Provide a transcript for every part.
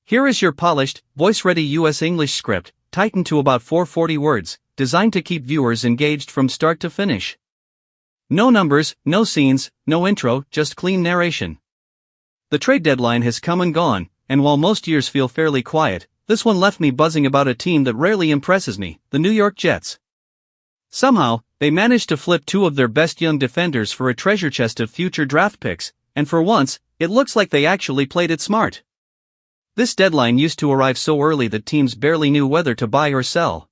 Here is your polished, voice-ready US English script, tightened to about 440 words, designed to keep viewers engaged from start to finish. No numbers, no scenes, no intro, just clean narration. The trade deadline has come and gone, and while most years feel fairly quiet, this one left me buzzing about a team that rarely impresses me, the New York Jets. Somehow, they managed to flip two of their best young defenders for a treasure chest of future draft picks, and for once, it looks like they actually played it smart. This deadline used to arrive so early that teams barely knew whether to buy or sell.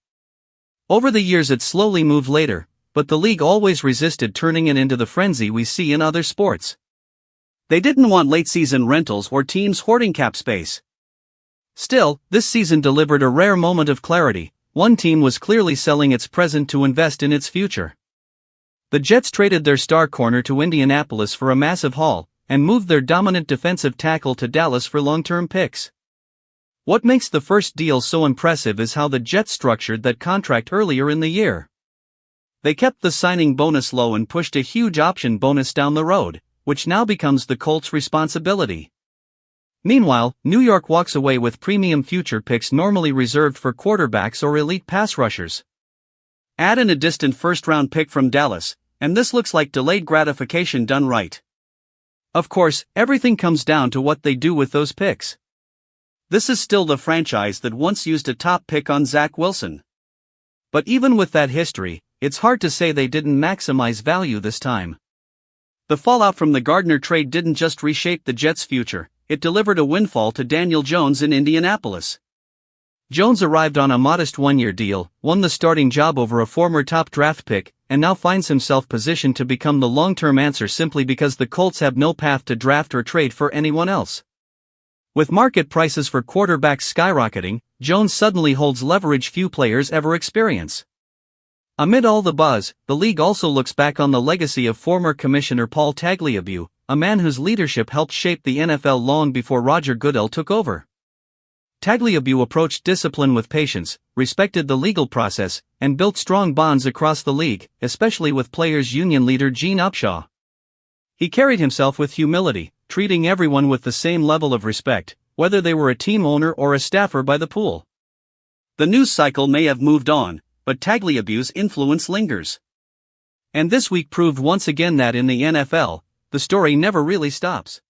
Over the years it slowly moved later, but the league always resisted turning it into the frenzy we see in other sports. They didn't want late-season rentals or teams hoarding cap space. Still, this season delivered a rare moment of clarity. One team was clearly selling its present to invest in its future. The Jets traded their star corner to Indianapolis for a massive haul, and moved their dominant defensive tackle to Dallas for long-term picks. What makes the first deal so impressive is how the Jets structured that contract earlier in the year. They kept the signing bonus low and pushed a huge option bonus down the road, which now becomes the Colts' responsibility. Meanwhile, New York walks away with premium future picks normally reserved for quarterbacks or elite pass rushers. Add in a distant first-round pick from Dallas, and this looks like delayed gratification done right. Of course, everything comes down to what they do with those picks. This is still the franchise that once used a top pick on Zach Wilson. But even with that history, it's hard to say they didn't maximize value this time. The fallout from the Gardner trade didn't just reshape the Jets' future, it delivered a windfall to Daniel Jones in Indianapolis. Jones arrived on a modest one-year deal, won the starting job over a former top draft pick, and now finds himself positioned to become the long-term answer simply because the Colts have no path to draft or trade for anyone else. With market prices for quarterbacks skyrocketing, Jones suddenly holds leverage few players ever experience. Amid all the buzz, the league also looks back on the legacy of former Commissioner Paul Tagliabue, a man whose leadership helped shape the NFL long before Roger Goodell took over. Tagliabue approached discipline with patience, respected the legal process, and built strong bonds across the league, especially with players' union leader Gene Upshaw. He carried himself with humility, treating everyone with the same level of respect, whether they were a team owner or a staffer by the pool. The news cycle may have moved on, but Tagliabue's influence lingers. And this week proved once again that in the NFL, the story never really stops.